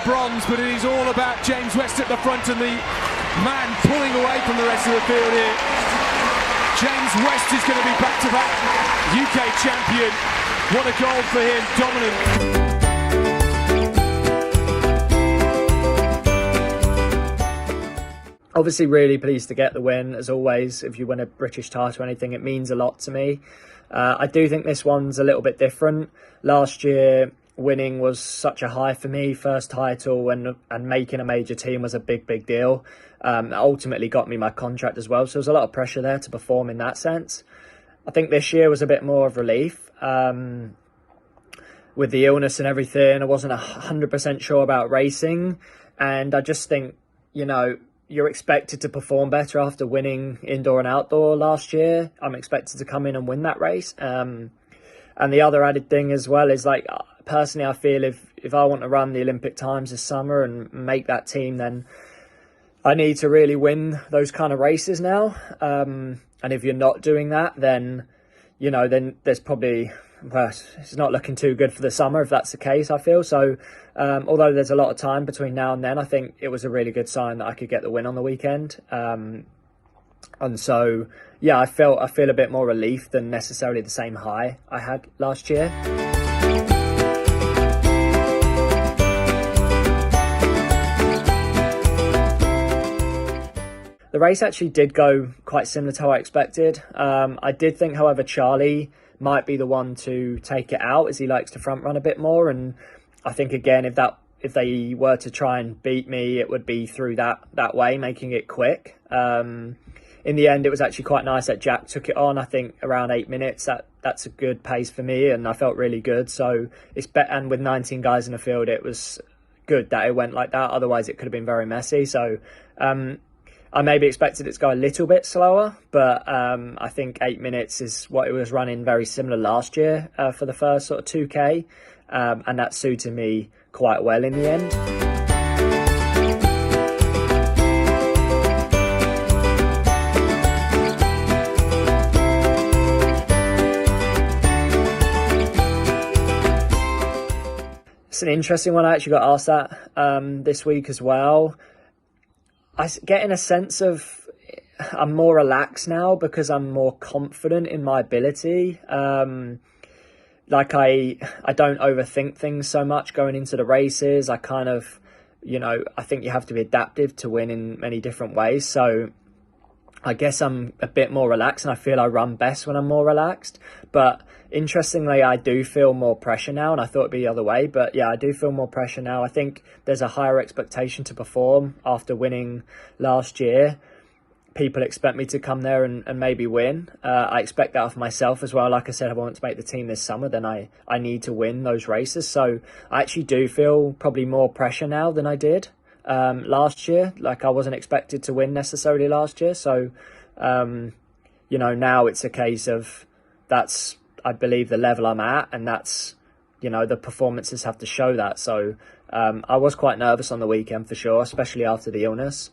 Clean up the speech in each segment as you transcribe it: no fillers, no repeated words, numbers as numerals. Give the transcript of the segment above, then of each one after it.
bronze, but it is all about James West at the front and the man pulling away from the rest of the field here. James West is going to be back-to-back UK champion. What a goal for him, dominant. Obviously really pleased to get the win, as always. If you win a British title or anything, it means a lot to me. I do think this one's a little bit different. Last year, winning was such a high for me. First title and making a major team was a big deal. It ultimately got me my contract as well, so there's a lot of pressure there to perform in that sense. I think this year was a bit more of relief. With the illness and everything, I wasn't 100% sure about racing, and I just think, you know, you're expected to perform better after winning indoor and outdoor last year. I'm expected to come in and win that race. And the other added thing as well is, like, personally, I feel if I want to run the Olympic times this summer and make that team, then I need to really win those kind of races now. And if you're not doing that, then, you know, then there's probably, well, it's not looking too good for the summer if that's the case, I feel. So although there's a lot of time between now and then, I think it was a really good sign that I could get the win on the weekend. And so, yeah, I feel a bit more relief than necessarily the same high I had last year. The race actually did go quite similar to how I expected. I did think, however, Charlie might be the one to take it out, as he likes to front run a bit more. And I think, again, if they were to try and beat me, it would be through that way, making it quick. In the end, it was actually quite nice that Jack took it on. I think around 8 minutes, that's a good pace for me, and I felt really good. So it's better, and with 19 guys in the field, it was good that it went like that. Otherwise, it could have been very messy. So I maybe expected it to go a little bit slower, but I think 8 minutes is what it was running very similar last year for the first sort of 2K, and that suited me quite well in the end. It's an interesting one. I actually got asked that this week as well. I get in a sense of I'm more relaxed now because I'm more confident in my ability. Like I don't overthink things so much going into the races. I kind of, you know, I think you have to be adaptive to win in many different ways. So I guess I'm a bit more relaxed, and I feel I run best when I'm more relaxed. But interestingly, I do feel more pressure now, and I thought it'd be the other way. But yeah, I do feel more pressure now. I think there's a higher expectation to perform after winning last year. People expect me to come there and maybe win. I expect that of myself as well. Like I said, if I want to make the team this summer, then I need to win those races. So I actually do feel probably more pressure now than I did last year. Like, I wasn't expected to win necessarily last year. So, you know, now it's a case of that's, I believe, the level I'm at, and that's, you know, the performances have to show that. So I was quite nervous on the weekend for sure, especially after the illness.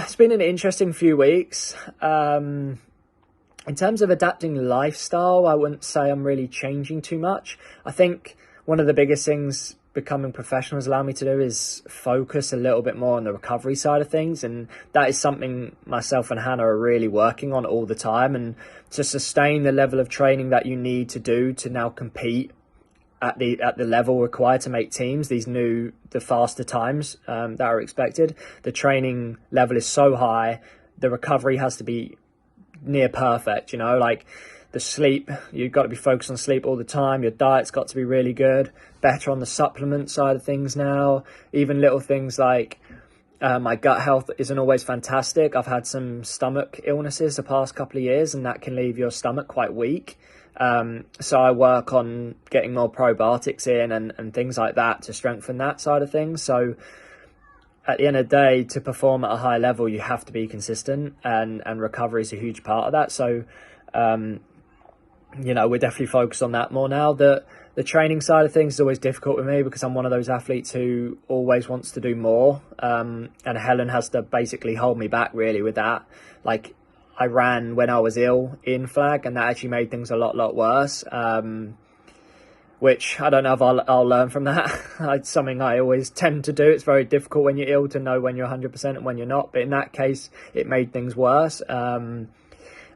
It's been an interesting few weeks. In terms of adapting lifestyle, I wouldn't say I'm really changing too much. I think one of the biggest things becoming professional has allowed me to do is focus a little bit more on the recovery side of things, and that is something myself and Hannah are really working on all the time. And to sustain the level of training that you need to do to now compete at the level required to make teams, the faster times that are expected, the training level is so high, the recovery has to be near perfect, you know, like the sleep, you've got to be focused on sleep all the time, your diet's got to be really good, better on the supplement side of things now, even little things like my gut health isn't always fantastic. I've had some stomach illnesses the past couple of years, and that can leave your stomach quite weak. So I work on getting more probiotics in and things like that to strengthen that side of things. So at the end of the day, to perform at a high level, you have to be consistent, and recovery is a huge part of that. So we're definitely focused on that more now. The training side of things is always difficult with me because I'm one of those athletes who always wants to do more, and Helen has to basically hold me back really with that. Like, I ran when I was ill in flag, and that actually made things a lot worse, which I don't know if I'll learn from that. It's something I always tend to do. It's very difficult when you're ill to know when you're 100% and when you're not, but in that case it made things worse.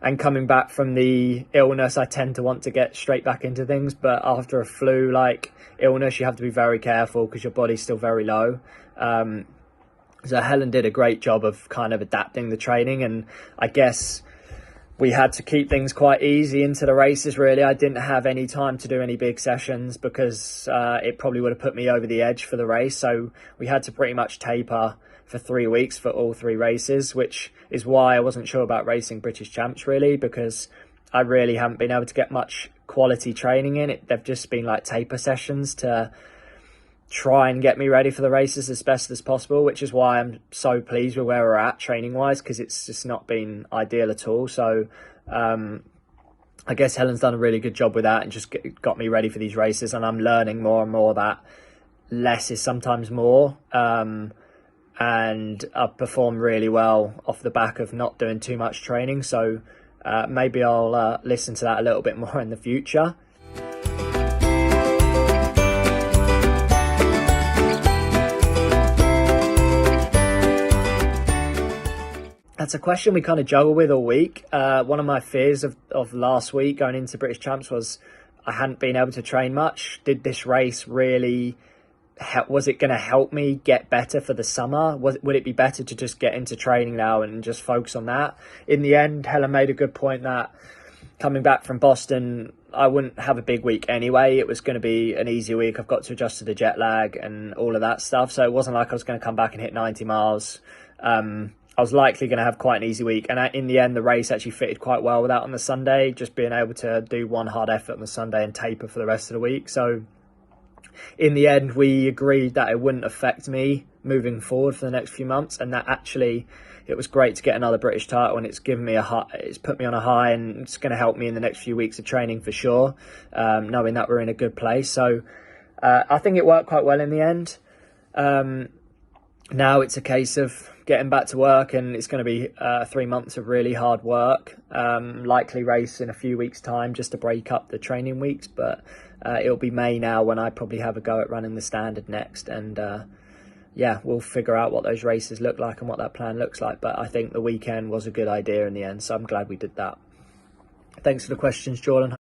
And coming back from the illness, I tend to want to get straight back into things. But after a flu-like illness, you have to be very careful because your body's still very low. So Helen did a great job of kind of adapting the training. And I guess we had to keep things quite easy into the races, really. I didn't have any time to do any big sessions because it probably would have put me over the edge for the race. So we had to pretty much taper for 3 weeks for all 3 races, which is why I wasn't sure about racing British Champs really, because I really haven't been able to get much quality training in it. They've just been like taper sessions to try and get me ready for the races as best as possible, which is why I'm so pleased with where we're at training wise, because it's just not been ideal at all. So I guess Helen's done a really good job with that and just got me ready for these races, and I'm learning more and more that less is sometimes more. And I've performed really well off the back of not doing too much training. So maybe I'll listen to that a little bit more in the future. That's a question we kind of juggle with all week. One of my fears of last week going into British Champs was I hadn't been able to train much. Did this race really was it going to help me get better for the summer? Would it be better to just get into training now and just focus on that? In the end, Helen made a good point that coming back from Boston, I wouldn't have a big week anyway. It was going to be an easy week. I've got to adjust to the jet lag and all of that stuff. So it wasn't like I was going to come back and hit 90 miles. I was likely going to have quite an easy week. And in the end, the race actually fitted quite well with that on the Sunday, just being able to do one hard effort on the Sunday and taper for the rest of the week. So in the end, we agreed that it wouldn't affect me moving forward for the next few months, and that actually it was great to get another British title, and it's given me it's put me on a high, and it's going to help me in the next few weeks of training for sure, knowing that we're in a good place. So I think it worked quite well in the end. Now it's a case of getting back to work, and it's going to be 3 months of really hard work, likely race in a few weeks time just to break up the training weeks, but it'll be May now when I probably have a go at running the standard next, and yeah, we'll figure out what those races look like and what that plan looks like. But I think the weekend was a good idea in the end, so I'm glad we did that. Thanks for the questions, Jordan.